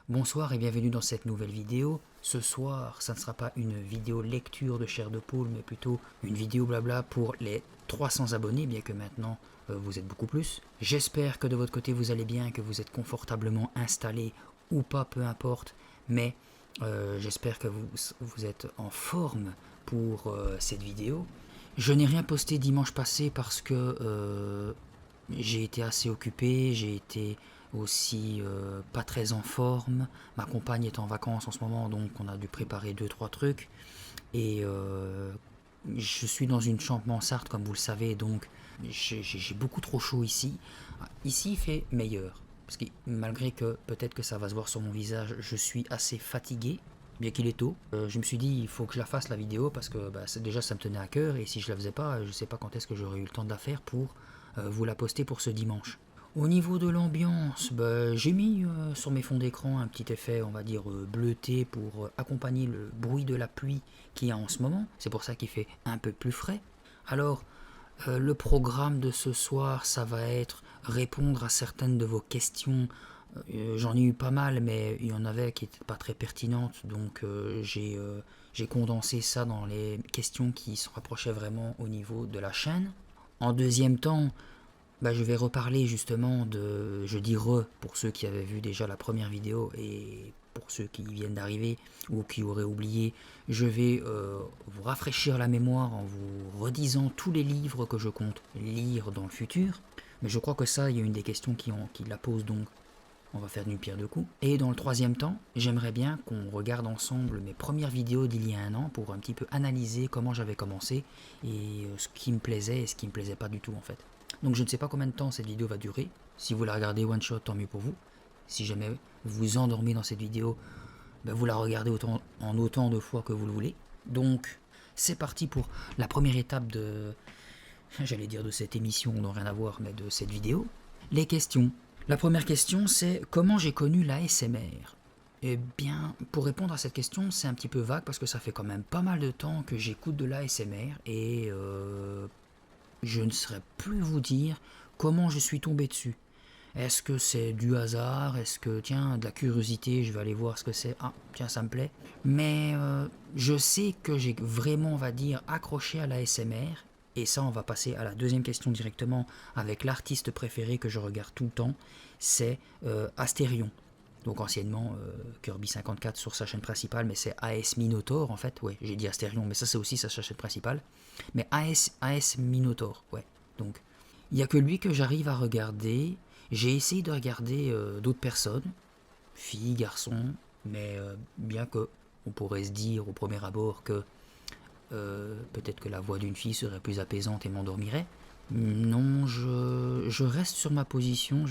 Bonsoir et bienvenue dans cette nouvelle vidéo. Ce soir, ça ne sera pas une vidéo lecture de chair de poule, mais plutôt une vidéo blabla pour les 300 abonnés, bien que maintenant vous êtes beaucoup plus. J'espère que de votre côté vous allez bien, que vous êtes confortablement installé ou pas, peu importe, mais j'espère que vous êtes en forme pour cette vidéo. Je n'ai rien posté dimanche passé parce que j'ai été assez occupé, j'ai été aussi pas très en forme. Ma compagne est en vacances en ce moment, donc on a dû préparer 2-3 trucs. Et je suis dans une chambre mansarde, comme vous le savez, donc j'ai beaucoup trop chaud ici. Ici, il fait meilleur. Parce que malgré que peut-être que ça va se voir sur mon visage, je suis assez fatigué, bien qu'il est tôt. Je me suis dit, il faut que je la fasse la vidéo parce que déjà ça me tenait à cœur. Et si je la faisais pas, je sais pas quand est-ce que j'aurais eu le temps de la faire pour vous la poster pour ce dimanche. Au niveau de l'ambiance, j'ai mis sur mes fonds d'écran un petit effet, on va dire, bleuté pour accompagner le bruit de la pluie qu'il y a en ce moment. C'est pour ça qu'il fait un peu plus frais. Alors, le programme de ce soir, ça va être répondre à certaines de vos questions. J'en ai eu pas mal, mais il y en avait qui n'étaient pas très pertinentes, donc j'ai condensé ça dans les questions qui se rapprochaient vraiment au niveau de la chaîne. En deuxième temps, je vais reparler justement de, je dis pour ceux qui avaient vu déjà la première vidéo et pour ceux qui viennent d'arriver ou qui auraient oublié, je vais vous rafraîchir la mémoire en vous redisant tous les livres que je compte lire dans le futur. Mais je crois que ça, il y a une des questions qui la pose, donc on va faire d'une pierre deux coups. Et dans le troisième temps, j'aimerais bien qu'on regarde ensemble mes premières vidéos d'il y a un an pour un petit peu analyser comment j'avais commencé et ce qui me plaisait et ce qui me plaisait pas du tout en fait. Donc je ne sais pas combien de temps cette vidéo va durer. Si vous la regardez one shot, tant mieux pour vous. Si jamais vous vous endormez dans cette vidéo, vous la regardez en autant de fois que vous le voulez. Donc c'est parti pour la première étape de, j'allais dire de cette émission, n'a rien à voir, mais de cette vidéo. Les questions. La première question, c'est comment j'ai connu l'ASMR. Eh bien, pour répondre à cette question, c'est un petit peu vague parce que ça fait quand même pas mal de temps que j'écoute de l'ASMR et je ne saurais plus vous dire comment je suis tombé dessus. Est-ce que c'est du hasard? Est-ce que, tiens, de la curiosité, je vais aller voir ce que c'est? Ah, tiens, ça me plaît. Mais je sais que j'ai vraiment, on va dire, accroché à l'ASMR. Et ça, on va passer à la deuxième question directement avec l'artiste préféré que je regarde tout le temps. C'est Astérion. Donc anciennement Kirby54 sur sa chaîne principale, mais c'est AS Minotaur en fait. Ouais, j'ai dit Astérion, mais ça c'est aussi sa chaîne principale. Mais AS Minotaur, ouais. Donc il n'y a que lui que j'arrive à regarder. J'ai essayé de regarder d'autres personnes, filles, garçons, mais bien que on pourrait se dire au premier abord que peut-être que la voix d'une fille serait plus apaisante et m'endormirait. Non, je reste sur ma position.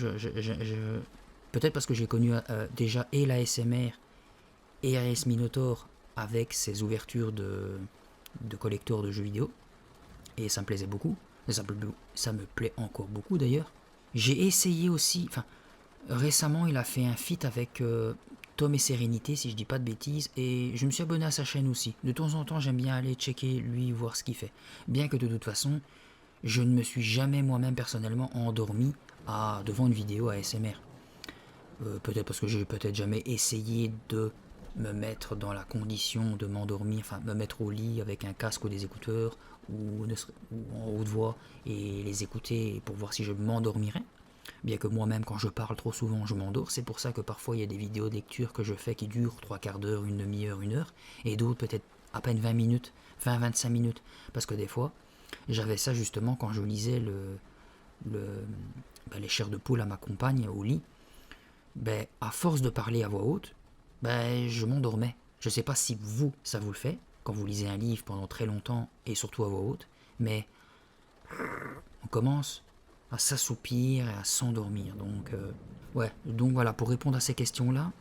Peut-être parce que j'ai connu déjà et l'ASMR et AS Minotaur avec ses ouvertures de collecteurs de jeux vidéo. Et ça me plaisait beaucoup. Ça me plaît encore beaucoup d'ailleurs. J'ai essayé aussi, enfin, récemment il a fait un feat avec Tom et Sérénité, si je dis pas de bêtises, et je me suis abonné à sa chaîne aussi. De temps en temps, j'aime bien aller checker lui, voir ce qu'il fait. Bien que de toute façon, je ne me suis jamais moi-même personnellement endormi devant une vidéo ASMR. Peut-être parce que j'ai peut-être jamais essayé de me mettre dans la condition de m'endormir, enfin me mettre au lit avec un casque ou des écouteurs ou en haute voix et les écouter pour voir si je m'endormirais. Bien que moi-même quand je parle trop souvent je m'endors, c'est pour ça que parfois il y a des vidéos de lecture que je fais qui durent 3/4 d'heure, une demi-heure, une heure, et d'autres peut-être à peine 20 minutes, 20-25 minutes, parce que des fois j'avais ça justement quand je lisais les chairs de poule à ma compagne au lit. À force de parler à voix haute, je m'endormais. Je ne sais pas si vous, ça vous le fait, quand vous lisez un livre pendant très longtemps et surtout à voix haute, mais on commence à s'assoupir et à s'endormir. Donc voilà, pour répondre à ces questions-là,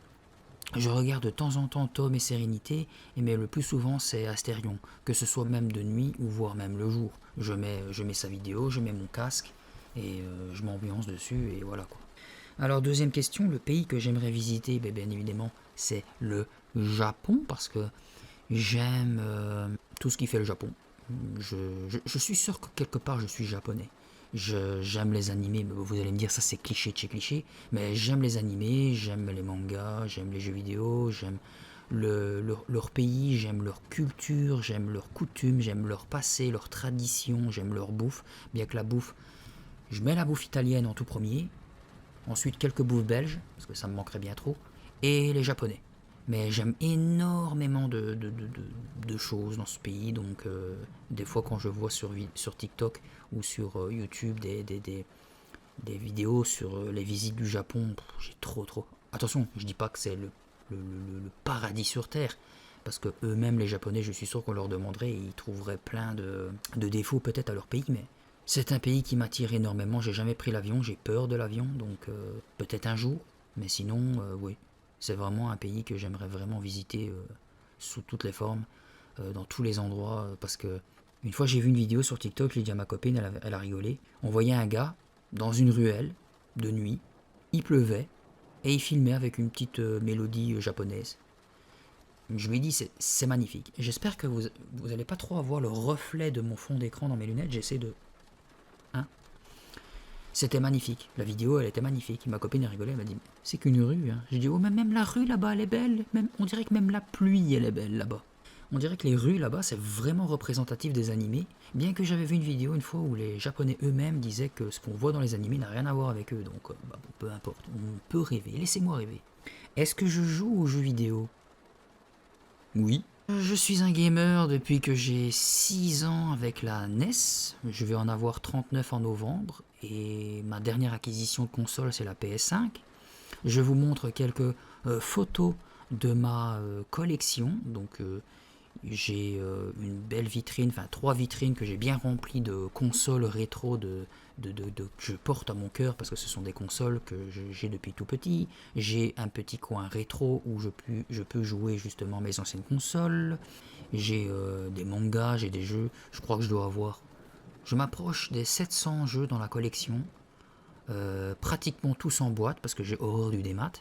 je regarde de temps en temps Tom et Sérénité, mais le plus souvent c'est Astérion, que ce soit même de nuit ou voire même le jour. Je mets sa vidéo, je mets mon casque et je m'ambiance dessus et voilà quoi. Alors deuxième question, le pays que j'aimerais visiter, bien évidemment, c'est le Japon, parce que j'aime tout ce qui fait le Japon. Je suis sûr que quelque part je suis japonais. J'aime les animés, mais vous allez me dire ça c'est cliché de chez cliché, mais j'aime les animés, j'aime les mangas, j'aime les jeux vidéo, j'aime leur pays, j'aime leur culture, j'aime leurs coutumes, j'aime leur passé, leurs traditions, j'aime leur bouffe, bien que la bouffe, je mets la bouffe italienne en tout premier, ensuite quelques bouffes belges, parce que ça me manquerait bien trop, et les japonais. Mais j'aime énormément de choses dans ce pays, donc des fois quand je vois sur TikTok ou sur YouTube des vidéos sur les visites du Japon, j'ai trop. Attention, je dis pas que c'est le paradis sur Terre, parce que eux-mêmes, les Japonais, je suis sûr qu'on leur demanderait, et ils trouveraient plein de défauts peut-être à leur pays, mais c'est un pays qui m'attire énormément. J'ai jamais pris l'avion, j'ai peur de l'avion, donc peut-être un jour, mais sinon, oui. C'est vraiment un pays que j'aimerais vraiment visiter sous toutes les formes, dans tous les endroits, parce que une fois j'ai vu une vidéo sur TikTok, j'ai dit à ma copine, elle a rigolé. On voyait un gars dans une ruelle de nuit, il pleuvait et il filmait avec une petite mélodie japonaise. Je lui ai dit c'est magnifique. J'espère que vous n'allez pas trop avoir le reflet de mon fond d'écran dans mes lunettes. J'essaie de... Hein. C'était magnifique. La vidéo, elle était magnifique. Ma copine a rigolé, elle m'a dit c'est qu'une rue. Hein. J'ai dit oh, mais même la rue là-bas, elle est belle. On dirait que même la pluie, elle est belle là-bas. On dirait que les rues là-bas, c'est vraiment représentatif des animés, bien que j'avais vu une vidéo une fois où les Japonais eux-mêmes disaient que ce qu'on voit dans les animés n'a rien à voir avec eux, donc peu importe, on peut rêver, laissez-moi rêver. Est-ce que je joue aux jeux vidéo? Oui. Je suis un gamer depuis que j'ai 6 ans avec la NES, je vais en avoir 39 en novembre, et ma dernière acquisition de console c'est la PS5. Je vous montre quelques photos de ma collection, donc j'ai une belle vitrine, enfin 3 vitrines que j'ai bien remplies de consoles rétro que je porte à mon cœur parce que ce sont des consoles que j'ai depuis tout petit. J'ai un petit coin rétro où je peux jouer justement mes anciennes consoles. J'ai des mangas, j'ai des jeux. Je crois que je dois avoir... Je m'approche des 700 jeux dans la collection. Pratiquement tous en boîte parce que j'ai horreur du démat.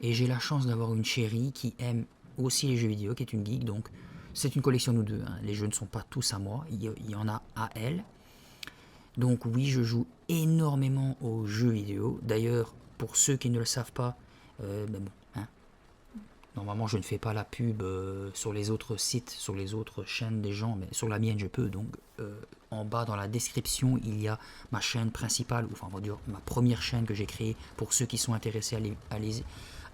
Et j'ai la chance d'avoir une chérie qui aime aussi les jeux vidéo, qui est une geek, donc c'est une collection nous deux. Hein. Les jeux ne sont pas tous à moi, il y en a à elle. Donc oui, je joue énormément aux jeux vidéo. D'ailleurs, pour ceux qui ne le savent pas, ben bon, hein, normalement je ne fais pas la pub sur les autres sites, sur les autres chaînes des gens, mais sur la mienne je peux. Donc en bas dans la description, il y a ma chaîne principale, enfin on va dire ma première chaîne que j'ai créée pour ceux qui sont intéressés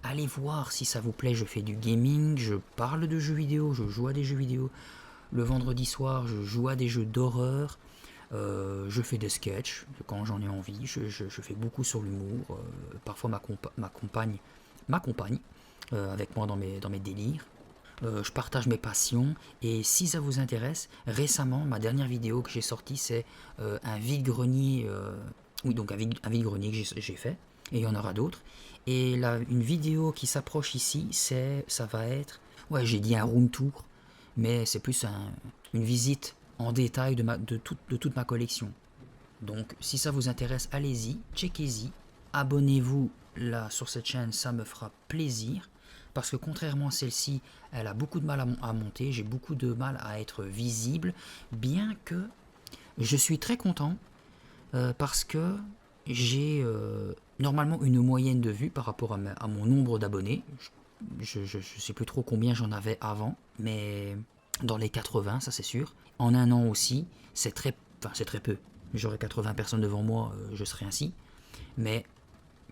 allez voir si ça vous plaît. Je fais du gaming, je parle de jeux vidéo, je joue à des jeux vidéo. Le vendredi soir, je joue à des jeux d'horreur. Je fais des sketchs quand j'en ai envie. Je fais beaucoup sur l'humour. Parfois ma compagne m'accompagne avec moi dans mes délires. Je partage mes passions. Et si ça vous intéresse, récemment, ma dernière vidéo que j'ai sortie, c'est un vide-grenier. Oui, donc un vide-grenier que j'ai fait. Et il y en aura d'autres. Et une vidéo qui s'approche ici, ça va être... Ouais, j'ai dit un room tour, mais c'est plus une visite en détail de toute ma collection. Donc, si ça vous intéresse, allez-y, checkez-y, abonnez-vous là sur cette chaîne, ça me fera plaisir. Parce que contrairement à celle-ci, elle a beaucoup de mal à monter, j'ai beaucoup de mal à être visible, bien que je suis très content parce que j'ai normalement une moyenne de vues par rapport à mon nombre d'abonnés. Je ne sais plus trop combien j'en avais avant, mais dans les 80, ça c'est sûr. En un an aussi, c'est très peu. J'aurais 80 personnes devant moi, je serais ainsi. Mais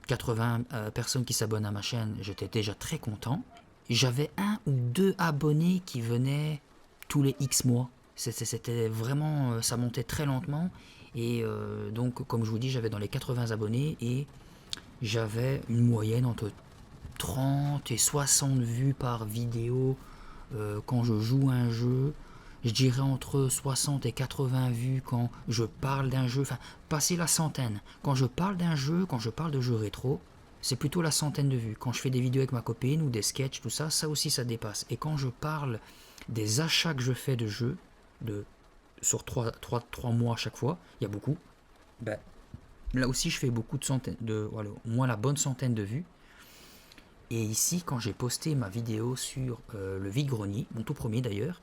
80 personnes qui s'abonnent à ma chaîne, j'étais déjà très content. J'avais 1 ou 2 abonnés qui venaient tous les X mois. C'était vraiment, ça montait très lentement. Et donc, comme je vous dis, j'avais dans les 80 abonnés et j'avais une moyenne entre 30 et 60 vues par vidéo quand je joue un jeu. Je dirais entre 60 et 80 vues quand je parle d'un jeu, enfin passer la centaine. Quand je parle d'un jeu, quand je parle de jeux rétro, c'est plutôt la centaine de vues. Quand je fais des vidéos avec ma copine ou des sketchs, tout ça, ça aussi ça dépasse. Et quand je parle des achats que je fais de jeux, sur 3 mois à chaque fois, il y a beaucoup, ben, là aussi je fais beaucoup de centaines, voilà, au moins la bonne centaine de vues. Et ici, quand j'ai posté ma vidéo sur le vide-grenier, mon tout premier d'ailleurs,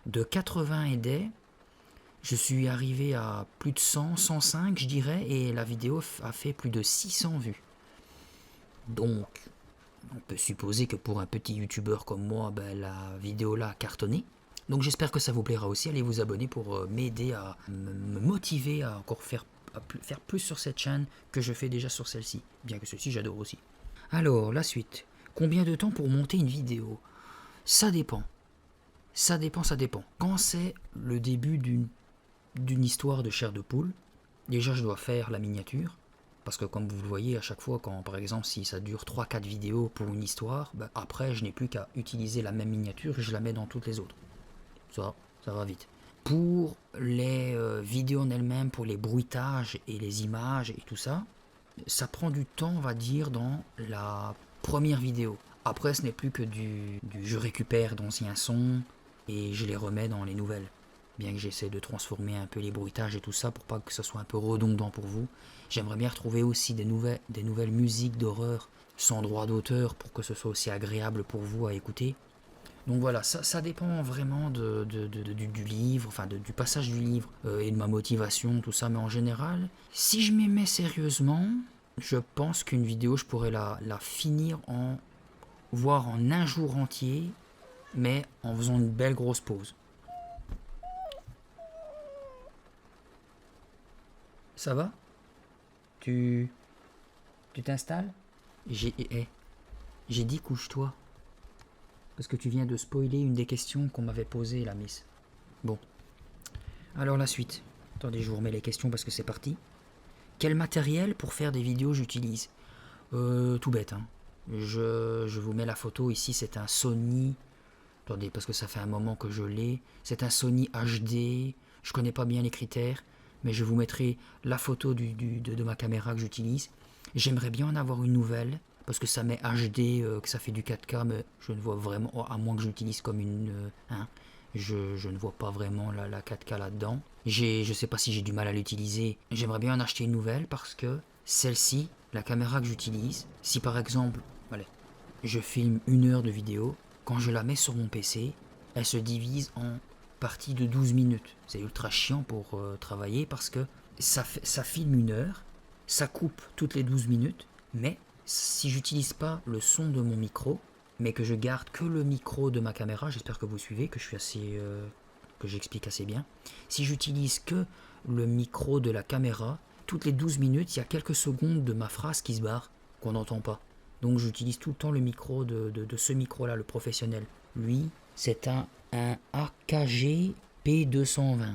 de 80 et des, Je suis arrivé à plus de 100, 105 je dirais, et la vidéo a fait plus de 600 vues. Donc, on peut supposer que pour un petit youtubeur comme moi, ben, la vidéo là a cartonné. Donc j'espère que ça vous plaira aussi. Allez vous abonner pour m'aider à me motiver à encore faire plus sur cette chaîne que je fais déjà sur celle-ci. Bien que celle-ci j'adore aussi. Alors, la suite. Combien de temps pour monter une vidéo? Ça dépend. Ça dépend. Quand c'est le début d'une histoire de chair de poule, déjà je dois faire la miniature. Parce que comme vous le voyez, à chaque fois, quand par exemple si ça dure 3-4 vidéos pour une histoire, ben, après je n'ai plus qu'à utiliser la même miniature et je la mets dans toutes les autres. Ça va vite. Pour les vidéos en elles-mêmes, pour les bruitages et les images et tout ça, ça prend du temps, on va dire, dans la première vidéo. Après, ce n'est plus que du je récupère d'anciens sons et je les remets dans les nouvelles. Bien que j'essaie de transformer un peu les bruitages et tout ça pour pas que ce soit un peu redondant pour vous. J'aimerais bien retrouver aussi des nouvelles musiques d'horreur sans droit d'auteur pour que ce soit aussi agréable pour vous à écouter. Donc voilà, ça dépend vraiment du livre, enfin du passage du livre et de ma motivation, tout ça. Mais en général, si je m'y mets sérieusement, je pense qu'une vidéo, je pourrais la finir voire en un jour entier, mais en faisant une belle grosse pause. Ça va? Tu t'installes? J'ai dit couche-toi. Parce que tu viens de spoiler une des questions qu'on m'avait posées, la miss. Bon. Alors la suite. Attendez, je vous remets les questions parce que c'est parti. Quel matériel pour faire des vidéos j'utilise? Tout bête, hein. Je vous mets la photo ici, c'est un Sony. Attendez, parce que ça fait un moment que je l'ai. C'est un Sony HD. Je connais pas bien les critères, mais je vous mettrai la photo de ma caméra que j'utilise. J'aimerais bien en avoir une nouvelle, parce que ça met HD, que ça fait du 4K, mais je ne vois vraiment, à moins que j'utilise comme une... je ne vois pas vraiment la 4K là-dedans. Je sais pas si j'ai du mal à l'utiliser. J'aimerais bien en acheter une nouvelle, parce que celle-ci, la caméra que j'utilise, si par exemple, allez, je filme 1 heure de vidéo, quand je la mets sur mon PC, elle se divise en parties de 12 minutes. C'est ultra chiant pour travailler, parce que ça filme 1 heure, ça coupe toutes les 12 minutes, mais si j'utilise pas le son de mon micro, mais que je garde que le micro de ma caméra, j'espère que vous suivez, que je suis assez, que j'explique assez bien. Si j'utilise que le micro de la caméra, toutes les 12 minutes, il y a quelques secondes de ma phrase qui se barre, qu'on n'entend pas. Donc j'utilise tout le temps le micro de ce micro-là, le professionnel. Lui, c'est un AKG P220.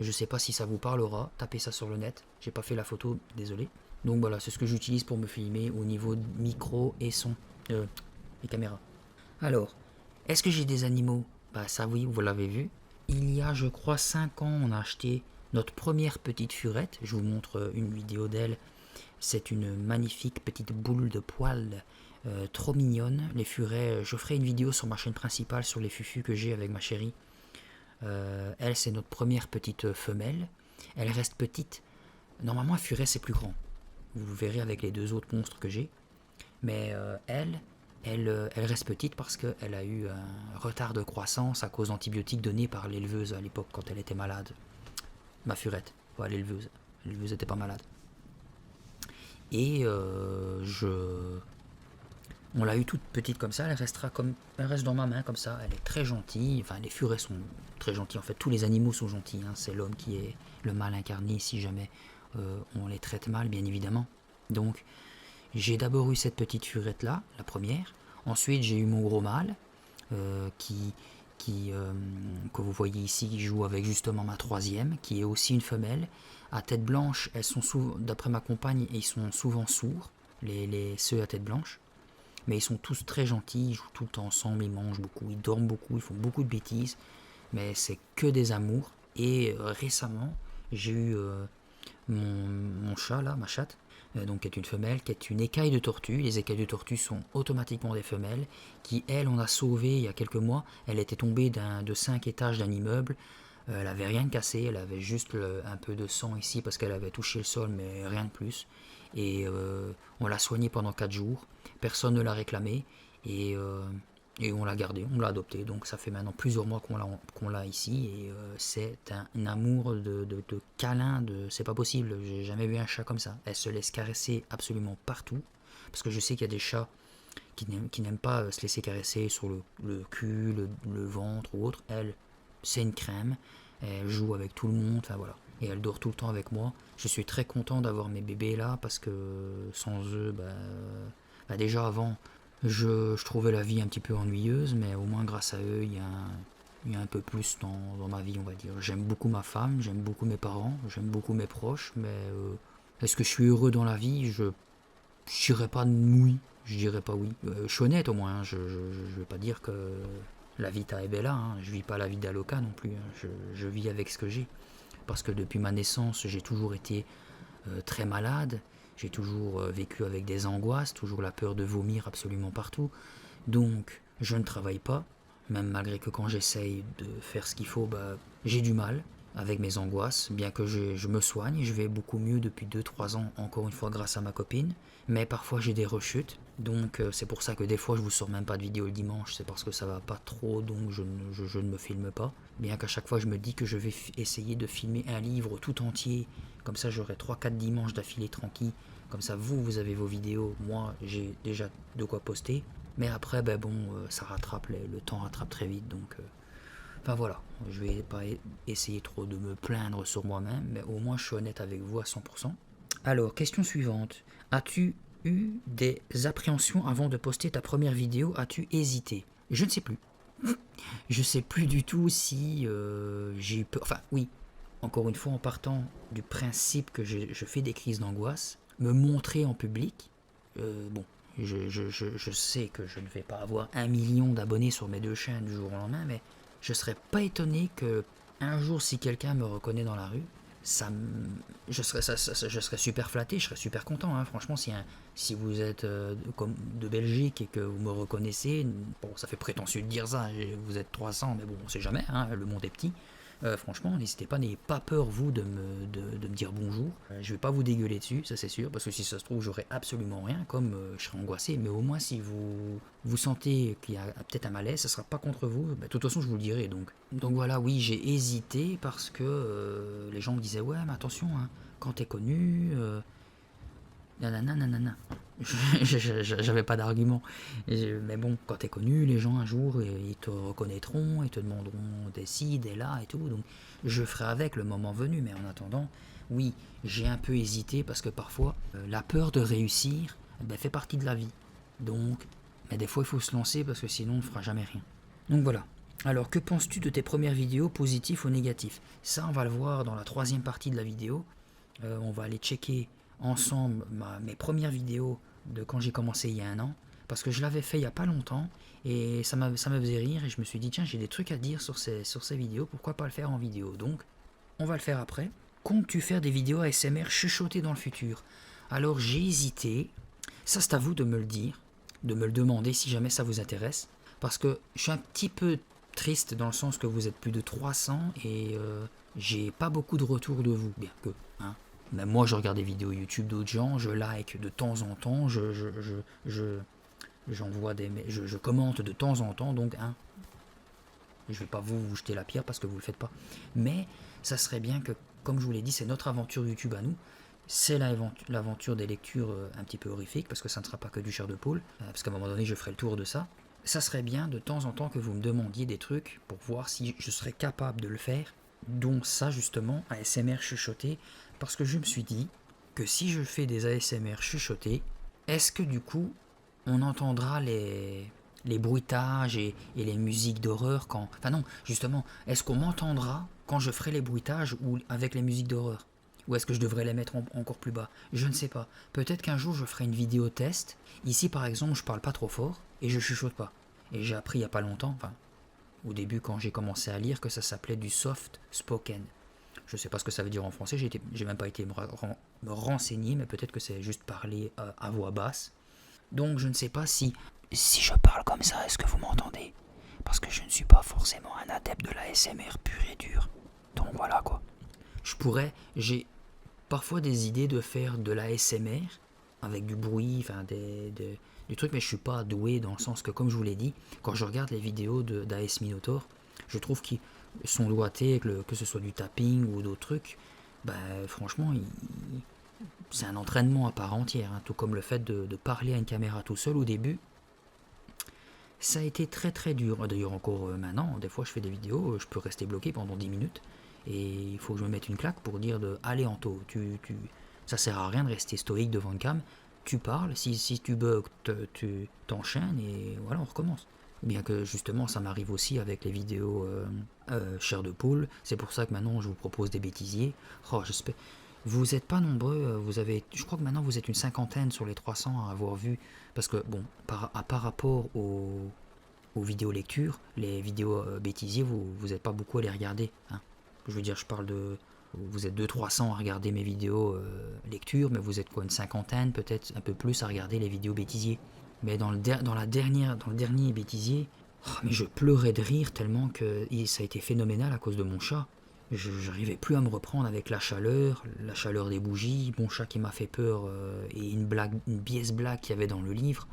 Je sais pas si ça vous parlera, tapez ça sur le net. J'ai pas fait la photo, désolé. Donc voilà, c'est ce que j'utilise pour me filmer au niveau de micro et son, et caméra. Alors, est-ce que j'ai des animaux? Bah ça oui, vous l'avez vu. Il y a je crois 5 ans, on a acheté notre première petite furette. Je vous montre une vidéo d'elle. C'est une magnifique petite boule de poils, trop mignonne. Les furets, je ferai une vidéo sur ma chaîne principale sur les fufus que j'ai avec ma chérie. Elle, c'est notre première petite femelle. Elle reste petite. Normalement, un furet, c'est plus grand. Vous verrez avec les 2 autres monstres que j'ai. Mais elle reste petite parce qu'elle a eu un retard de croissance à cause d'antibiotiques donnés par l'éleveuse à l'époque quand elle était malade. Ma furette, pas l'éleveuse. L'éleveuse n'était pas malade. Et on l'a eu toute petite comme ça, elle reste dans ma main comme ça, elle est très gentille, enfin les furets sont très gentils, en fait tous les animaux sont gentils, hein. C'est l'homme qui est le mal incarné si jamais on les traite mal bien évidemment. Donc j'ai d'abord eu cette petite furette là, la première, ensuite j'ai eu mon gros mâle que vous voyez ici, qui joue avec justement ma troisième, qui est aussi une femelle, à tête blanche. Elles sont souvent, d'après ma compagne, ils sont souvent sourds, ceux à tête blanche. Mais ils sont tous très gentils, ils jouent tout le temps ensemble, ils mangent beaucoup, ils dorment beaucoup, ils font beaucoup de bêtises. Mais c'est que des amours. Et récemment, j'ai eu mon chat là, ma chatte, donc qui est une femelle, qui est une écaille de tortue. Les écailles de tortue sont automatiquement des femelles, qui elle, on a sauvé il y a quelques mois. Elle était tombée de 5 étages d'un immeuble. Elle avait rien de cassé, elle avait juste un peu de sang ici parce qu'elle avait touché le sol, mais rien de plus. Et on l'a soignée pendant 4 jours. Personne ne l'a réclamée. Et Et on l'a gardé, on l'a adopté, donc ça fait maintenant plusieurs mois qu'on l'a ici, et c'est un amour de câlin, c'est pas possible, j'ai jamais vu un chat comme ça. Elle se laisse caresser absolument partout, parce que je sais qu'il y a des chats qui n'aiment pas se laisser caresser sur le cul, le ventre ou autre. Elle, c'est une crème, elle joue avec tout le monde, enfin voilà. Et elle dort tout le temps avec moi. Je suis très content d'avoir mes bébés là, parce que sans eux, déjà avant, je trouvais la vie un petit peu ennuyeuse, mais au moins grâce à eux, il y a un peu plus dans ma vie, on va dire. J'aime beaucoup ma femme, j'aime beaucoup mes parents, j'aime beaucoup mes proches, mais est-ce que je suis heureux dans la vie? Je dirais pas oui, je dirais pas oui. Je suis honnête au moins, hein. Je vais pas dire que la vita est bella, hein. Je vis pas la vie d'Aloca non plus, hein. Je vis avec ce que j'ai. Parce que depuis ma naissance, j'ai toujours été très malade, j'ai toujours vécu avec des angoisses, toujours la peur de vomir absolument partout. Donc, je ne travaille pas, même malgré que quand j'essaye de faire ce qu'il faut, j'ai du mal avec mes angoisses, bien que je me soigne, je vais beaucoup mieux depuis 2-3 ans, encore une fois grâce à ma copine, mais parfois j'ai des rechutes, donc c'est pour ça que des fois je vous sors même pas de vidéo le dimanche, c'est parce que ça va pas trop, donc je ne me filme pas, bien qu'à chaque fois je me dis que je vais essayer de filmer un livre tout entier, comme ça j'aurai 3-4 dimanches d'affilée tranquille, comme ça vous avez vos vidéos, moi j'ai déjà de quoi poster, mais après ça rattrape, le temps rattrape très vite, donc... Enfin voilà, je vais pas essayer trop de me plaindre sur moi-même, mais au moins je suis honnête avec vous à 100%. Alors, question suivante. As-tu eu des appréhensions avant de poster ta première vidéo? As-tu hésité? Je ne sais plus. Je sais plus du tout si j'ai eu peur. Enfin, oui, encore une fois, en partant du principe que je fais des crises d'angoisse, me montrer en public, bon, je sais que je ne vais pas avoir 1 million d'abonnés sur mes 2 chaînes du jour au lendemain, mais je serais pas étonné que un jour, si quelqu'un me reconnaît dans la rue, je serais super flatté, je serais super content, hein. Franchement, si vous êtes comme de Belgique et que vous me reconnaissez, bon, ça fait prétentieux de dire ça, vous êtes 300, mais bon, on sait jamais, hein, le monde est petit. Franchement, n'hésitez pas, n'ayez pas peur, vous, de me dire bonjour. Je vais pas vous dégueuler dessus, ça c'est sûr, parce que si ça se trouve, j'aurai absolument rien, comme je serai angoissé, mais au moins, si vous sentez qu'il y a peut-être un malaise, ça sera pas contre vous, de toute façon, je vous le dirai, donc voilà, oui, j'ai hésité, parce que les gens me disaient, ouais, mais attention, hein, quand t'es connu, nanana, nanana. J'avais pas d'argument. Mais bon, quand t'es connu, les gens un jour, ils te reconnaîtront, ils te demanderont des ci, des là et tout. Donc je ferai avec le moment venu. Mais en attendant, oui, j'ai un peu hésité parce que parfois, la peur de réussir fait partie de la vie. Donc, mais des fois, il faut se lancer parce que sinon, on ne fera jamais rien. Donc voilà. Alors, que penses-tu de tes premières vidéos, positifs ou négatifs? Ça, on va le voir dans la 3e partie de la vidéo. On va aller checker ensemble mes premières vidéos de quand j'ai commencé il y a 1 an, parce que je l'avais fait il n'y a pas longtemps, et ça me faisait rire, et je me suis dit, tiens, j'ai des trucs à dire sur ces vidéos, pourquoi pas le faire en vidéo? Donc, on va le faire après. Comptes-tu faire des vidéos ASMR chuchotées dans le futur? Alors, j'ai hésité, ça c'est à vous de me le dire, de me le demander si jamais ça vous intéresse, parce que je suis un petit peu triste dans le sens que vous êtes plus de 300, et j'ai pas beaucoup de retours de vous, bien que, hein. Même moi, je regarde des vidéos YouTube d'autres gens, je like de temps en temps, j'envoie je commente de temps en temps, donc hein, je vais pas vous jeter la pierre parce que vous le faites pas. Mais ça serait bien que, comme je vous l'ai dit, c'est notre aventure YouTube à nous. C'est l'aventure des lectures un petit peu horrifiques, parce que ça ne sera pas que du chair de poule, parce qu'à un moment donné, je ferai le tour de ça. Ça serait bien de temps en temps que vous me demandiez des trucs pour voir si je serais capable de le faire, dont ça justement, ASMR chuchoté, parce que je me suis dit que si je fais des ASMR chuchotés, est-ce que du coup on entendra les bruitages et les musiques d'horreur quand... Enfin non, justement, est-ce qu'on m'entendra quand je ferai les bruitages ou avec les musiques d'horreur? Ou est-ce que je devrais les mettre encore plus bas? Je ne sais pas. Peut-être qu'un jour je ferai une vidéo test. Ici par exemple, je parle pas trop fort et je chuchote pas. Et j'ai appris il y a pas longtemps, enfin au début quand j'ai commencé à lire, que ça s'appelait du soft spoken. Je ne sais pas ce que ça veut dire en français, j'ai même pas été me renseigner, mais peut-être que c'est juste parler à voix basse. Donc je ne sais pas si je parle comme ça, est-ce que vous m'entendez? Parce que je ne suis pas forcément un adepte de l'ASMR pur et dur. Donc voilà quoi. J'ai parfois des idées de faire de l'ASMR avec du bruit, enfin du truc, mais je suis pas doué dans le sens que, comme je vous l'ai dit, quand je regarde les vidéos d'AS Minotaur, je trouve qu'ils sont doigtés, que ce soit du tapping ou d'autres trucs. Bah, franchement, c'est un entraînement à part entière, hein, tout comme le fait de parler à une caméra tout seul au début. Ça a été très très dur. D'ailleurs, encore maintenant, des fois je fais des vidéos, je peux rester bloqué pendant 10 minutes et il faut que je me mette une claque pour dire allez Anto, ça sert à rien de rester stoïque devant une cam. Tu parles, si tu bugs, tu t'enchaînes et voilà, on recommence. Bien que justement, ça m'arrive aussi avec les vidéos chair de poule. C'est pour ça que maintenant je vous propose des bêtisiers. Oh, j'espère. Vous n'êtes pas nombreux, je crois que maintenant vous êtes une cinquantaine sur les 300 à avoir vu, parce que bon, par rapport aux vidéos lecture, les vidéos bêtisiers, vous n'êtes pas beaucoup à les regarder. Hein. Je veux dire, vous êtes 200-300 à regarder mes vidéos lecture, mais vous êtes quoi, une cinquantaine, peut-être un peu plus à regarder les vidéos bêtisiers. Mais dans le dernier bêtisier, oh, mais je pleurais de rire tellement que ça a été phénoménal à cause de mon chat. Je n'arrivais plus à me reprendre avec la chaleur des bougies, mon chat qui m'a fait peur et une biaise blague qu'il y avait dans le livre,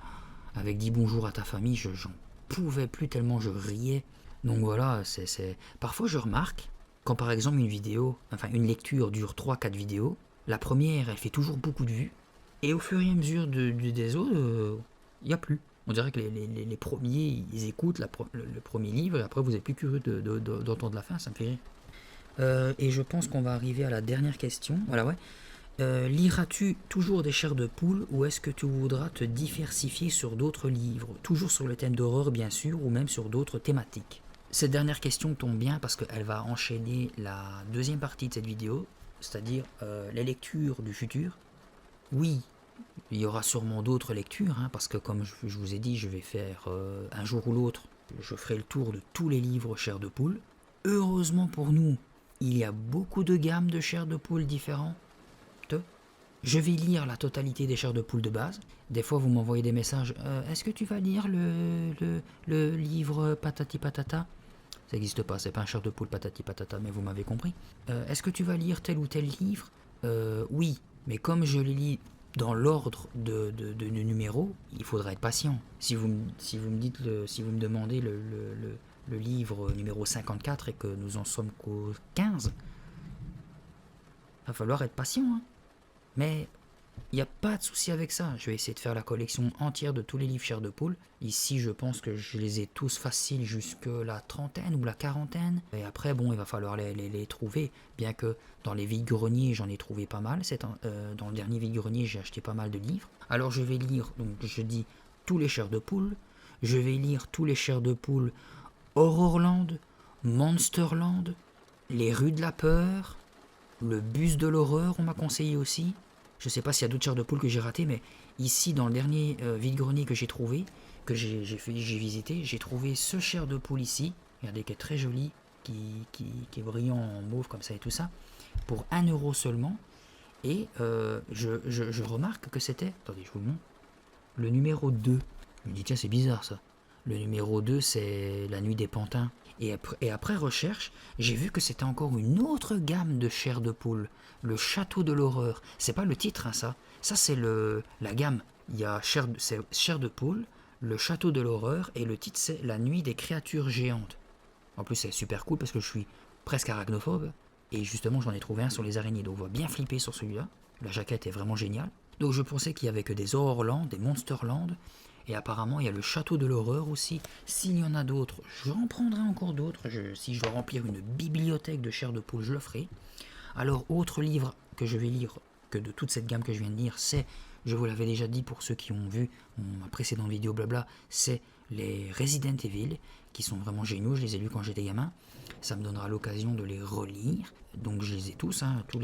avec dis bonjour à ta famille, j'en pouvais plus tellement je riais. Donc voilà, parfois je remarque, quand par exemple une lecture dure 3-4 vidéos, la première elle fait toujours beaucoup de vues, et au fur et à mesure des autres, il n'y a plus. On dirait que les premiers, ils écoutent le premier livre, et après vous êtes plus curieux d'entendre la fin, ça me fait rire. Et je pense qu'on va arriver à la dernière question. Voilà, ouais. Liras-tu toujours des chairs de poule ou est-ce que tu voudras te diversifier sur d'autres livres, toujours sur le thème d'horreur bien sûr, ou même sur d'autres thématiques? Cette dernière question tombe bien parce qu'elle va enchaîner la deuxième partie de cette vidéo, c'est-à-dire les lectures du futur. Oui, il y aura sûrement d'autres lectures, hein, parce que comme je vous ai dit, je vais faire un jour ou l'autre, je ferai le tour de tous les livres chairs de poule. Heureusement pour nous, il y a beaucoup de gammes de chairs de poule différentes. Je vais lire la totalité des chairs de poule de base. Des fois, vous m'envoyez des messages. Est-ce que tu vas lire le livre Patati Patata? Ça n'existe pas, c'est pas un chair de poule Patati Patata, mais vous m'avez compris. Est-ce que tu vas lire tel ou tel livre? Oui, mais comme je les lis dans l'ordre de numéro, il faudra être patient. Si vous me demandez le livre numéro 54 et que nous en sommes qu'au 15, va falloir être patient. Hein. Mais il n'y a pas de souci avec ça. Je vais essayer de faire la collection entière de tous les livres chairs de poule. Ici, je pense que je les ai tous faciles jusque la trentaine ou la quarantaine. Et après, bon, il va falloir les trouver. Bien que dans les vides-greniers, j'en ai trouvé pas mal. Dans le dernier vide-grenier, j'ai acheté pas mal de livres. Alors, je vais lire, donc je dis, tous les chairs de poule. Je vais lire tous les chairs de poule Horrorland, Monsterland, les rues de la peur, le bus de l'horreur, on m'a conseillé aussi. Je sais pas s'il y a d'autres chairs de poule que j'ai raté, mais ici, dans le dernier vide-grenier que j'ai trouvé, que j'ai visité, j'ai trouvé ce chair de poule ici. Regardez, qui est très joli, qui est brillant en mauve comme ça et tout ça, pour 1 € seulement. Et je remarque que c'était, attendez, je vous le montre, le numéro 2. Je me dis, tiens, c'est bizarre ça. Le numéro 2, c'est La Nuit des Pantins. Et après recherche, j'ai vu que c'était encore une autre gamme de chair de poule, le Château de l'horreur. C'est pas le titre, hein, ça. Ça, c'est la gamme. Il y a chair de poule, le Château de l'horreur, et le titre, c'est La Nuit des créatures géantes. En plus, c'est super cool parce que je suis presque arachnophobe. Et justement, j'en ai trouvé un sur les araignées. Donc, on va bien flipper sur celui-là. La jaquette est vraiment géniale. Donc, je pensais qu'il y avait que des Horrorland, des Monsterland. Et apparemment, il y a le Château de l'horreur aussi. S'il y en a d'autres, j'en prendrai encore d'autres. Si je dois remplir une bibliothèque de chair de poule, je le ferai. Alors, autre livre que je vais lire, que de toute cette gamme que je viens de lire, c'est, je vous l'avais déjà dit pour ceux qui ont vu ma précédente vidéo blabla, c'est les Resident Evil, qui sont vraiment géniaux. Je les ai lus quand j'étais gamin. Ça me donnera l'occasion de les relire. Donc, je les ai tous, hein, toute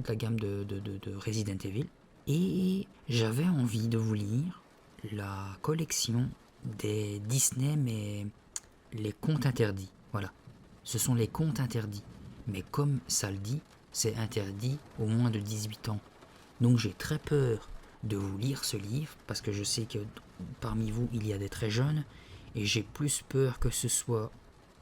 la gamme de Resident Evil. Et j'avais envie de vous lire la collection des Disney, mais les contes interdits. Voilà, ce sont les contes interdits. Mais comme ça le dit, c'est interdit au moins de 18 ans. Donc j'ai très peur de vous lire ce livre, parce que je sais que parmi vous, il y a des très jeunes, et j'ai plus peur que ce soit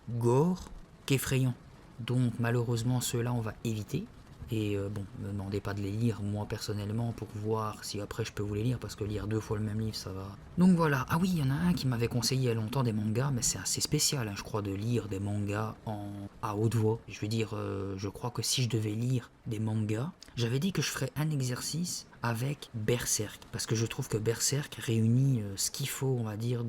gore qu'effrayant. Donc malheureusement, ceux-là, on va éviter. Et bon, me demandez pas de les lire moi personnellement pour voir si après je peux vous les lire, parce que lire 2 fois le même livre ça va. Donc voilà, ah oui, il y en a un qui m'avait conseillé il y a longtemps des mangas, mais c'est assez spécial, hein, je crois, de lire des mangas à haute voix. Je veux dire, je crois que si je devais lire des mangas, j'avais dit que je ferais un exercice avec Berserk, parce que je trouve que Berserk réunit ce qu'il faut, on va dire,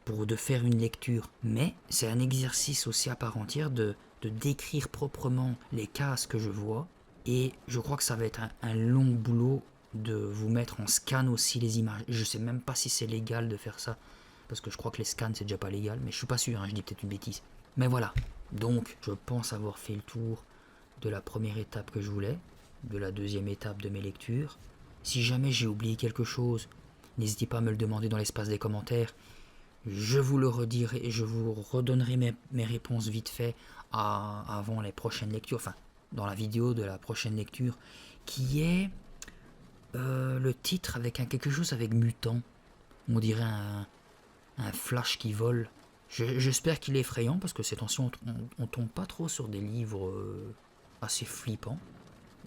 pour de faire une lecture. Mais c'est un exercice aussi à part entière de décrire proprement les cases que je vois. Et je crois que ça va être un long boulot de vous mettre en scan aussi les images. Je sais même pas si c'est légal de faire ça, parce que je crois que les scans c'est déjà pas légal, mais je suis pas sûr, hein, je dis peut-être une bêtise. Mais voilà, donc je pense avoir fait le tour de la première étape que je voulais, de la deuxième étape de mes lectures. Si jamais j'ai oublié quelque chose, n'hésitez pas à me le demander dans l'espace des commentaires. Je vous le redirai et je vous redonnerai mes réponses vite fait avant les prochaines lectures, enfin dans la vidéo de la prochaine lecture, qui est le titre avec quelque chose avec mutant. On dirait un flash qui vole. J'espère qu'il est effrayant, parce que ces temps-ci on tombe pas trop sur des livres assez flippants.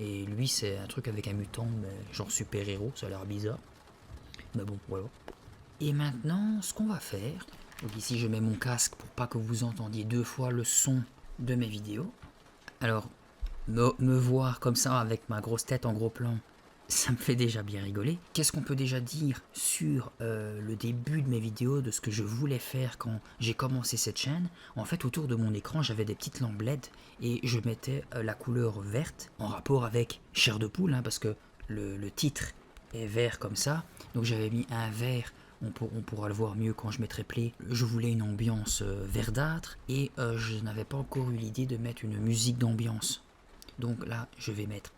Et lui c'est un truc avec un mutant, mais genre super-héros, ça a l'air bizarre. Mais bon, voilà. Et maintenant, ce qu'on va faire, donc ici je mets mon casque pour pas que vous entendiez 2 fois le son de mes vidéos. Alors, me voir comme ça avec ma grosse tête en gros plan, ça me fait déjà bien rigoler. Qu'est-ce qu'on peut déjà dire sur le début de mes vidéos, de ce que je voulais faire quand j'ai commencé cette chaîne? En fait, autour de mon écran, j'avais des petites lampes LED et je mettais la couleur verte en rapport avec Chair de Poule, hein, parce que le titre est vert comme ça. Donc j'avais mis un vert. On pourra le voir mieux quand je mettrai play. Je voulais une ambiance verdâtre et je n'avais pas encore eu l'idée de mettre une musique d'ambiance. Donc là, je vais mettre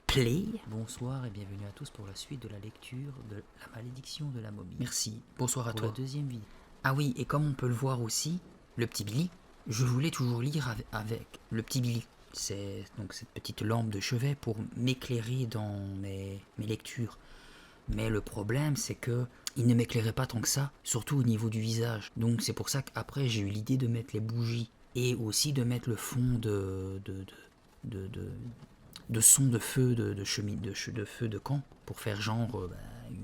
play. Bonsoir et bienvenue à tous pour la suite de la lecture de La Malédiction de la Momie. Merci, bonsoir à pour toi. la deuxième vidéo. Ah oui, et comme on peut le voir aussi, le petit Billy, je voulais toujours lire avec le petit Billy. C'est donc cette petite lampe de chevet pour m'éclairer dans mes lectures. Mais le problème, c'est que il ne m'éclairait pas tant que ça, surtout au niveau du visage. Donc c'est pour ça qu'après j'ai eu l'idée de mettre les bougies et aussi de mettre le fond de son de feu de feu de camp pour faire genre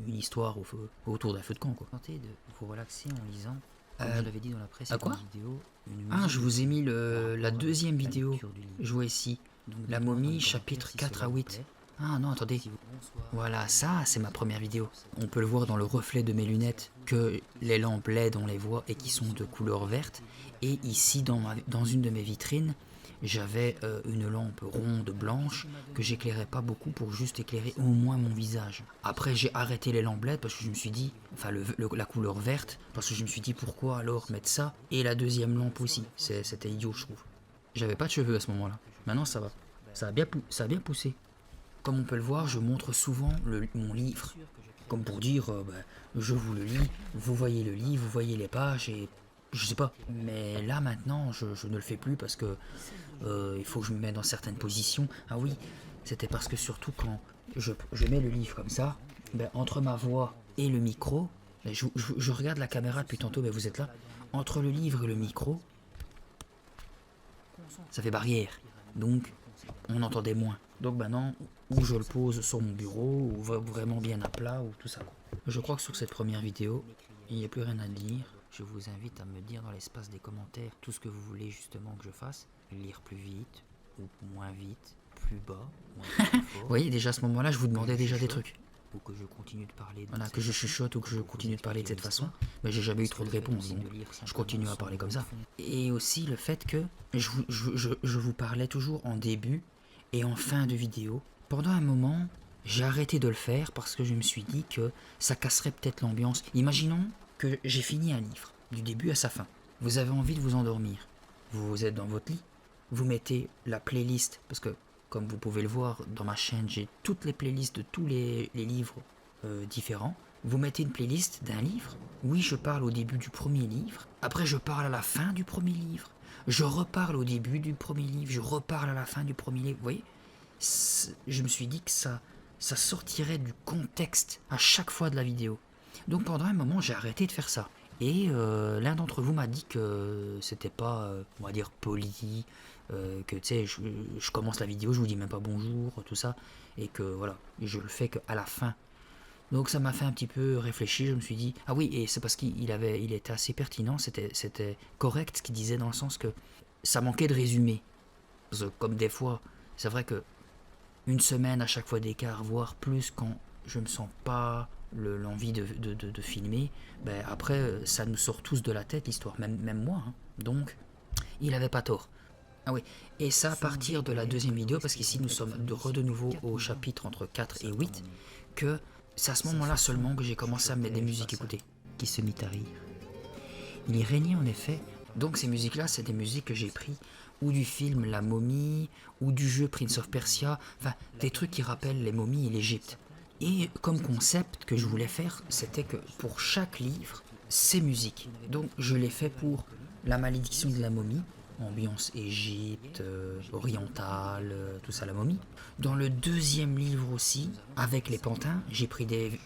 une histoire autour d'un feu de camp, quoi. Tentez de vous relaxer en lisant, comme je l'avais dit dans la quoi précédente vidéo, une Ah, musique je vous ai mis par rapport la à deuxième la vidéo. lecture du livre. Je vois ici. Donc, La dites-moi dans momie, les chapitre commentaires 4 si à cela vous 8. plaît. Ah non, attendez. Bonsoir. Voilà, ça, c'est ma première vidéo. On peut le voir dans le reflet de mes lunettes que les lampes LED, on les voit et qui sont de couleur verte. Et ici, dans une de mes vitrines, j'avais une lampe ronde blanche que j'éclairais pas beaucoup pour juste éclairer au moins mon visage. Après, j'ai arrêté les lampes LED parce que je me suis dit, enfin la couleur verte, parce que je me suis dit pourquoi alors mettre ça et la deuxième lampe aussi. C'était idiot, je trouve. J'avais pas de cheveux à ce moment-là. Maintenant, ça va. Ça a bien poussé. Comme on peut le voir, je montre souvent mon livre, comme pour dire, je vous le lis, vous voyez le livre, vous voyez les pages, et je sais pas. Mais là maintenant, je ne le fais plus parce que il faut que je me mette dans certaines positions. Ah oui, c'était parce que surtout quand je mets le livre comme ça, entre ma voix et le micro, je regarde la caméra depuis tantôt, mais vous êtes là, entre le livre et le micro, ça fait barrière. Donc, on entendait moins. Donc maintenant, ou je le pose sur mon bureau, ou vraiment bien à plat, ou tout ça, quoi. Je crois que sur cette première vidéo, il n'y a plus rien à dire. Je vous invite à me dire dans l'espace des commentaires tout ce que vous voulez justement que je fasse. Lire plus vite, ou moins vite, plus bas, moins fort. Vous voyez, déjà à ce moment-là, je vous demandais déjà des trucs. Ou que je continue de parler. Voilà, que je chuchote ou que je continue de parler de cette façon. Mais j'ai jamais eu trop de réponses, donc je continue à parler comme ça. Et aussi le fait que je vous parlais toujours en début et en fin de vidéo. Pendant un moment, j'ai arrêté de le faire parce que je me suis dit que ça casserait peut-être l'ambiance. Imaginons que j'ai fini un livre, du début à sa fin. Vous avez envie de vous endormir. Vous êtes dans votre lit, vous mettez la playlist, parce que comme vous pouvez le voir dans ma chaîne, j'ai toutes les playlists de tous les livres différents. Vous mettez une playlist d'un livre. Oui, je parle au début du premier livre. Après, je parle à la fin du premier livre. Je reparle au début du premier livre. Je reparle à la fin du premier livre. Vous voyez, je me suis dit que ça sortirait du contexte à chaque fois de la vidéo. Donc pendant un moment, j'ai arrêté de faire ça. Et l'un d'entre vous m'a dit que c'était pas, on va dire, poli, que tu sais, je commence la vidéo, je vous dis même pas bonjour, tout ça, et que voilà, je le fais qu'à la fin. Donc ça m'a fait un petit peu réfléchir, je me suis dit, ah oui, et c'est parce il était assez pertinent, c'était correct ce qu'il disait dans le sens que ça manquait de résumé. Parce que comme des fois, c'est vrai que une semaine à chaque fois d'écart, voire plus quand je me sens pas l'envie de filmer, ben après ça nous sort tous de la tête l'histoire, même moi. Hein. Donc il avait pas tort. Ah oui, et ça à partir de la deuxième vidéo, parce qu'ici nous sommes de nouveau au chapitre entre 4 et 8, que c'est à ce moment-là seulement que j'ai commencé à mettre des musiques écoutées. Qui se mit à rire. Il y régnait en effet, donc ces musiques-là, c'est des musiques que j'ai pris ou du film La Momie, ou du jeu Prince of Persia, enfin des trucs qui rappellent les momies et l'Égypte. Et comme concept que je voulais faire, c'était que pour chaque livre, c'est musique. Donc je l'ai fait pour La Malédiction de la Momie, ambiance Égypte, orientale, tout ça, la momie. Dans le deuxième livre aussi, avec les pantins, j'ai pris des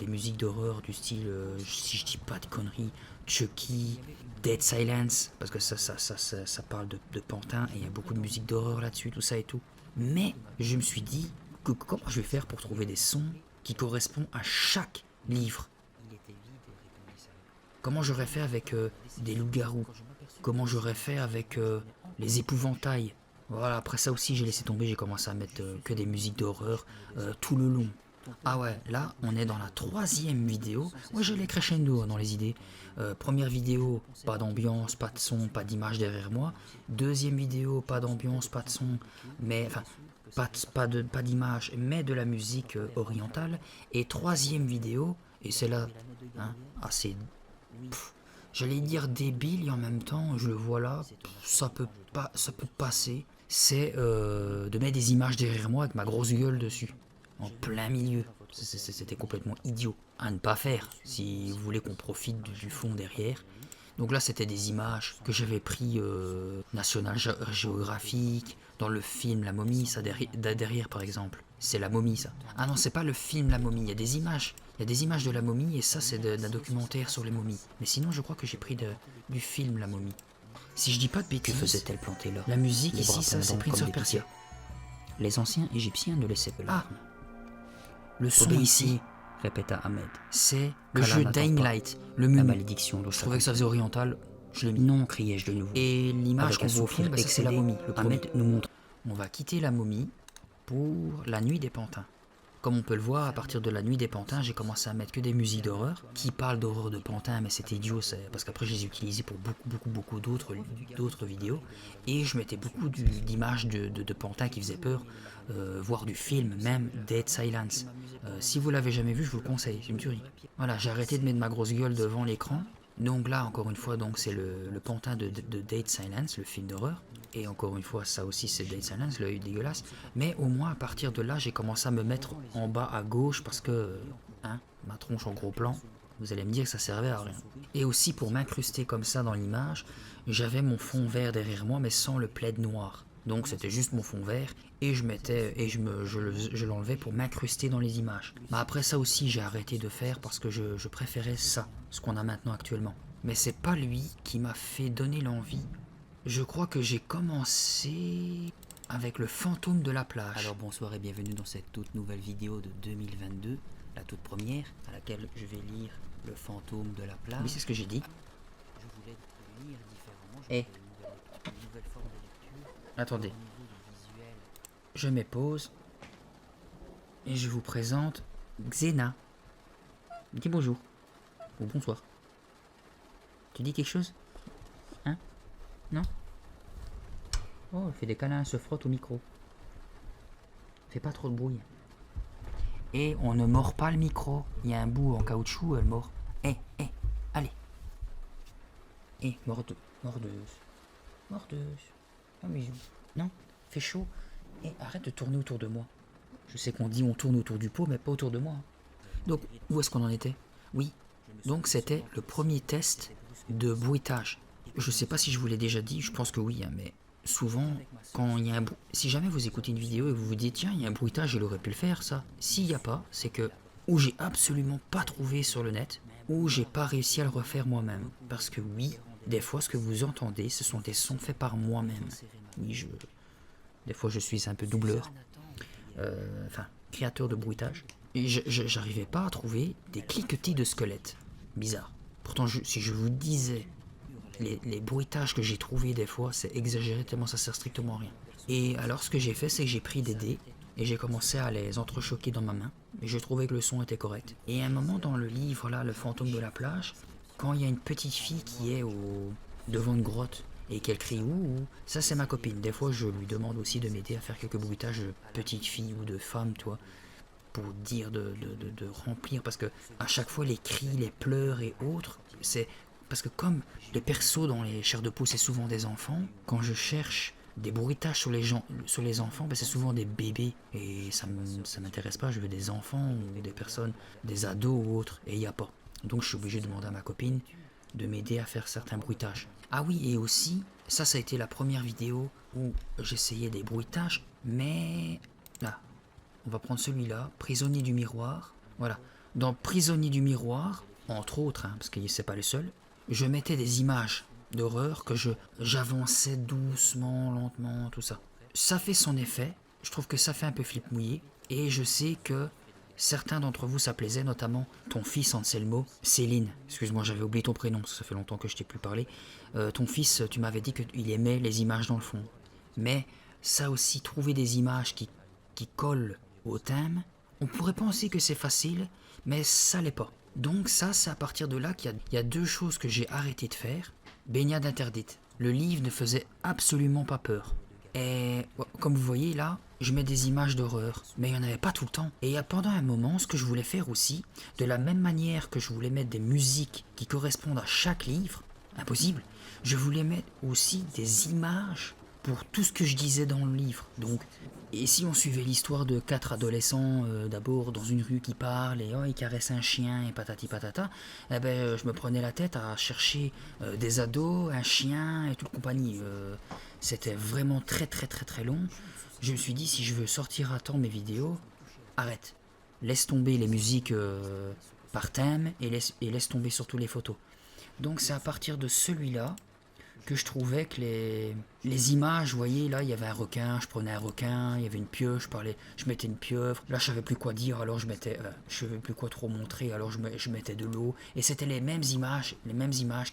musiques d'horreur du style, si je dis pas de conneries, Chucky, Dead Silence, parce que ça parle de pantins et il y a beaucoup de musique d'horreur là-dessus, tout ça et tout. Mais je me suis dit, comment je vais faire pour trouver des sons qui correspondent à chaque livre? Comment j'aurais fait avec des loups-garous? Comment j'aurais fait avec les épouvantails? Voilà, après ça aussi j'ai laissé tomber, j'ai commencé à mettre que des musiques d'horreur tout le long. Ah ouais, là on est dans la troisième vidéo. Ouais, j'ai les crescendo dans les idées. Première vidéo, pas d'ambiance, pas de son, pas d'image derrière moi. Deuxième vidéo, pas d'ambiance, pas de son, mais enfin pas d'image, mais de la musique orientale. Et troisième vidéo, et c'est là hein, assez, j'allais dire débile et en même temps, je le vois là, ça peut passer. C'est de mettre des images derrière moi avec ma grosse gueule dessus, en plein milieu. C'était complètement idiot à ne pas faire si vous voulez qu'on profite du fond derrière. Donc là, c'était des images que j'avais pris National Geographic, dans le film La Momie, ça derrière par exemple. C'est La Momie ça. Ah non, c'est pas le film La Momie, il y a des images. Il y a des images de La Momie et ça c'est d'un documentaire sur les momies. Mais sinon, je crois que j'ai pris du film La Momie. Si je dis pas de bêtises, Que faisait-elle planter là? la musique Les bras ici, ça c'est pendants Prince comme of des Persia. piquets. Les anciens Égyptiens ne laissaient que Ah, l'arme. le son Obéissez, ici, répéta Ahmed. c'est le Qu'Allah jeu n'attend Dying pas. Light, le La menu. malédiction doit Je trouvais que ça faisait oriental, je l'ai mis. Non, criai-je de nouveau. Et l'image Avec qu'on un voit au fond, soupir bah, ça c'est la excédé, momie, le premier. Ahmed nous montre. On va quitter la momie pour la nuit des pantins. Comme on peut le voir, à partir de la nuit des pantins, j'ai commencé à mettre que des musiques d'horreur qui parlent d'horreur de pantins, mais c'était idiot, parce qu'après je les ai utilisées pour beaucoup d'autres vidéos. Et je mettais beaucoup d'images de pantins qui faisaient peur, voire du film, même Dead Silence. Si vous l'avez jamais vu, je vous le conseille, c'est une tuerie. Voilà, j'ai arrêté de mettre ma grosse gueule devant l'écran. Donc là, encore une fois, donc c'est le pantin de Dead Silence, le film d'horreur. Et encore une fois, ça aussi c'est Dead Silence, l'œil dégueulasse. Mais au moins, à partir de là, j'ai commencé à me mettre en bas à gauche parce que, hein, ma tronche en gros plan, vous allez me dire que ça servait à rien. Et aussi pour m'incruster comme ça dans l'image, j'avais mon fond vert derrière moi, mais sans le plaid noir. Donc c'était juste mon fond vert et je l'enlevais pour m'incruster dans les images. Mais après ça aussi j'ai arrêté de faire parce que je préférais ça, ce qu'on a maintenant actuellement. Mais c'est pas lui qui m'a fait donner l'envie. Je crois que j'ai commencé avec le fantôme de la plage. Alors bonsoir et bienvenue dans cette toute nouvelle vidéo de 2022, la toute première, à laquelle je vais lire le fantôme de la plage. Oui, c'est ce que j'ai dit. Je voulais lire différemment. Eh. Une nouvelle forme de lecture. Attendez, Au niveau du visuel. je mets pause et je vous présente Xena. Dis bonjour ou bonsoir. Tu dis quelque chose? Hein? Non? Oh, elle fait des câlins, elle se frotte au micro. Fais pas trop de bruit. Et on ne mord pas le micro. Il y a un bout en caoutchouc, elle mord. Allez. Mordeuse. Un bisou. Non, fait chaud. Arrête de tourner autour de moi. Je sais qu'on dit on tourne autour du pot, mais pas autour de moi. Donc, où est-ce qu'on en était? Oui, donc c'était le premier test de bruitage. Je sais pas si je vous l'ai déjà dit, je pense que oui, hein, mais souvent, quand il y a un si jamais vous écoutez une vidéo et vous vous dites, tiens, il y a un bruitage, il aurait pu le faire, ça. S'il n'y a pas, c'est que, ou j'ai absolument pas trouvé sur le net, où j'ai pas réussi à le refaire moi-même. Parce que oui, des fois ce que vous entendez, ce sont des sons faits par moi-même. Oui, des fois je suis un peu doubleur, enfin créateur de bruitage. Et j'arrivais pas à trouver des cliquetis de squelettes. Bizarre. Pourtant, si je vous disais les bruitages que j'ai trouvés des fois, c'est exagéré tellement ça sert strictement à rien. Et alors ce que j'ai fait, c'est que j'ai pris des dés et j'ai commencé à les entrechoquer dans ma main. Et je trouvais que le son était correct. Et à un moment dans le livre, là, Le fantôme de la plage, quand il y a une petite fille qui est devant une grotte et qu'elle crie ouh, ça c'est ma copine. Des fois je lui demande aussi de m'aider à faire quelques bruitages de petite fille ou de femme, toi, pour dire de remplir, parce que à chaque fois les cris, les pleurs et autres, c'est parce que comme les persos dans les chairs de poule c'est souvent des enfants, quand je cherche des bruitages sur les enfants, ben c'est souvent des bébés et ça m'intéresse pas, je veux des enfants ou des personnes, des ados ou autres, et il n'y a pas. Donc je suis obligé de demander à ma copine de m'aider à faire certains bruitages. Ah oui, et aussi, ça a été la première vidéo où j'essayais des bruitages, mais là, on va prendre celui-là, Prisonnier du miroir. Voilà. Dans Prisonnier du miroir, entre autres, parce que c'est pas le seul, je mettais des images d'horreur que j'avançais doucement, lentement, tout ça. Ça fait son effet. Je trouve que ça fait un peu flip mouillé. Et je sais que certains d'entre vous ça plaisait, notamment ton fils Anselmo, Céline. Excuse-moi, j'avais oublié ton prénom, parce que ça fait longtemps que je t'ai plus parlé. Ton fils, tu m'avais dit qu'il aimait les images dans le fond. Mais ça aussi, trouver des images qui collent au thème, on pourrait penser que c'est facile, mais ça l'est pas. Donc ça, c'est à partir de là qu'il y a deux choses que j'ai arrêté de faire. Baignade interdite. Le livre ne faisait absolument pas peur. Et comme vous voyez là, je mets des images d'horreur, mais il n'y en avait pas tout le temps. Et il y a pendant un moment, ce que je voulais faire aussi, de la même manière que je voulais mettre des musiques qui correspondent à chaque livre, impossible, je voulais mettre aussi des images pour tout ce que je disais dans le livre. Donc, et si on suivait l'histoire de 4 adolescents d'abord dans une rue qui parlent et ils caressent un chien et patati patata, eh ben, je me prenais la tête à chercher des ados, un chien et toute compagnie. C'était vraiment très très très très long. Je me suis dit, si je veux sortir à temps mes vidéos, arrête. Laisse tomber les musiques par thème et laisse tomber surtout les photos. Donc c'est à partir de celui-là que je trouvais que les images, vous voyez, là, il y avait un requin, je prenais un requin, il y avait une pieuvre, je mettais une pieuvre, là, je savais plus quoi dire, alors je savais plus quoi trop montrer, alors je mettais de l'eau, et c'était les mêmes images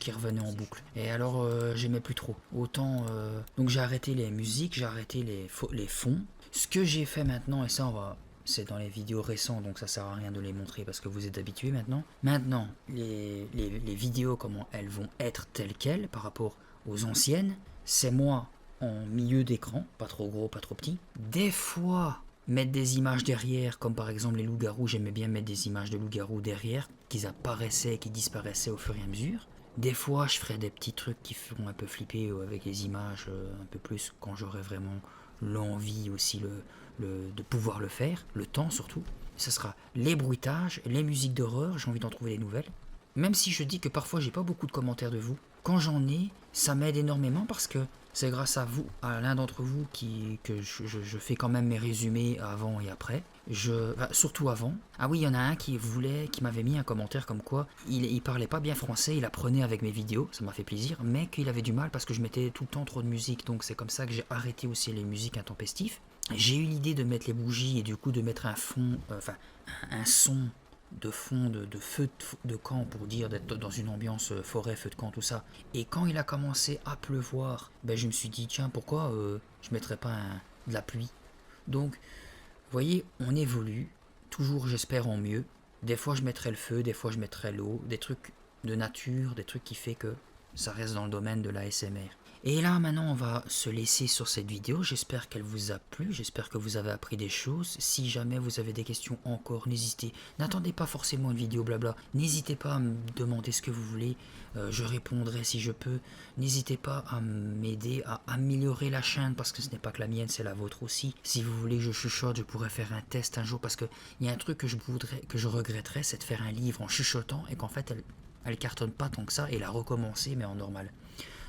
qui revenaient en boucle. Et alors, j'aimais plus trop. Autant, donc j'ai arrêté les musiques, j'ai arrêté les fonds. Ce que j'ai fait maintenant, et ça, c'est dans les vidéos récentes, donc ça sert à rien de les montrer parce que vous êtes habitués maintenant. Maintenant, les vidéos, comment elles vont être telles quelles par rapport aux anciennes, c'est moi en milieu d'écran, pas trop gros, pas trop petit. Des fois, mettre des images derrière, comme par exemple les loups-garous, j'aimais bien mettre des images de loups-garous derrière, qui apparaissaient, qui disparaissaient au fur et à mesure. Des fois, je ferai des petits trucs qui feront un peu flipper avec les images un peu plus quand j'aurai vraiment l'envie aussi de pouvoir le faire, le temps surtout. Ce sera les bruitages, les musiques d'horreur, j'ai envie d'en trouver des nouvelles. Même si je dis que parfois j'ai pas beaucoup de commentaires de vous, quand j'en ai, ça m'aide énormément parce que c'est grâce à vous, à l'un d'entre vous que je fais quand même mes résumés avant et après. Surtout avant. Ah oui, il y en a un qui m'avait mis un commentaire comme quoi il parlait pas bien français, il apprenait avec mes vidéos, ça m'a fait plaisir, mais qu'il avait du mal parce que je mettais tout le temps trop de musique, donc c'est comme ça que j'ai arrêté aussi les musiques intempestives. J'ai eu l'idée de mettre les bougies et du coup de mettre un son de fond de feu de camp pour dire d'être dans une ambiance forêt, feu de camp, tout ça. Et quand il a commencé à pleuvoir, ben je me suis dit tiens pourquoi je mettrais pas de la pluie. Donc vous voyez, on évolue, toujours j'espère en mieux. Des fois je mettrai le feu, des fois je mettrai l'eau, des trucs de nature, des trucs qui fait que ça reste dans le domaine de l'ASMR. Et là maintenant on va se laisser sur cette vidéo, j'espère qu'elle vous a plu, j'espère que vous avez appris des choses. Si jamais vous avez des questions encore, n'attendez pas forcément une vidéo blabla, n'hésitez pas à me demander ce que vous voulez, je répondrai si je peux. N'hésitez pas à m'aider à améliorer la chaîne parce que ce n'est pas que la mienne, c'est la vôtre aussi. Si vous voulez que je chuchote, je pourrais faire un test un jour parce qu'il y a un truc que je regretterais, c'est de faire un livre en chuchotant et qu'en fait elle cartonne pas tant que ça et la recommencer mais en normal.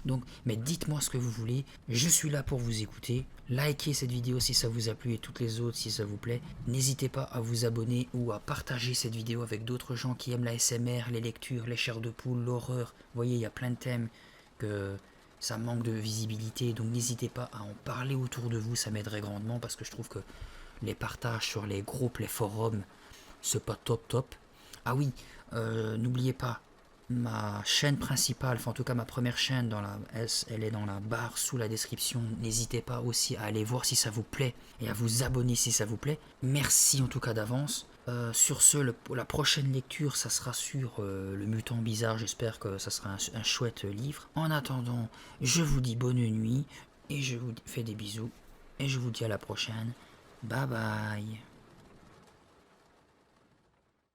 Donc, mais dites-moi ce que vous voulez, je suis là pour vous écouter. Likez cette vidéo si ça vous a plu et toutes les autres si ça vous plaît. N'hésitez pas à vous abonner ou à partager cette vidéo avec d'autres gens qui aiment la SMR, les lectures, les chairs de poule, l'horreur. Vous voyez, il y a plein de thèmes que ça manque de visibilité, donc n'hésitez pas à en parler autour de vous, ça m'aiderait grandement parce que je trouve que les partages sur les groupes, les forums, c'est pas top. Ah oui, n'oubliez pas, ma chaîne principale, enfin en tout cas ma première chaîne, elle est dans la barre sous la description. N'hésitez pas aussi à aller voir si ça vous plaît et à vous abonner si ça vous plaît. Merci en tout cas d'avance. Sur ce, la prochaine lecture, ça sera sur le mutant bizarre. J'espère que ça sera un chouette livre. En attendant, je vous dis bonne nuit et je vous fais des bisous et je vous dis à la prochaine. Bye bye.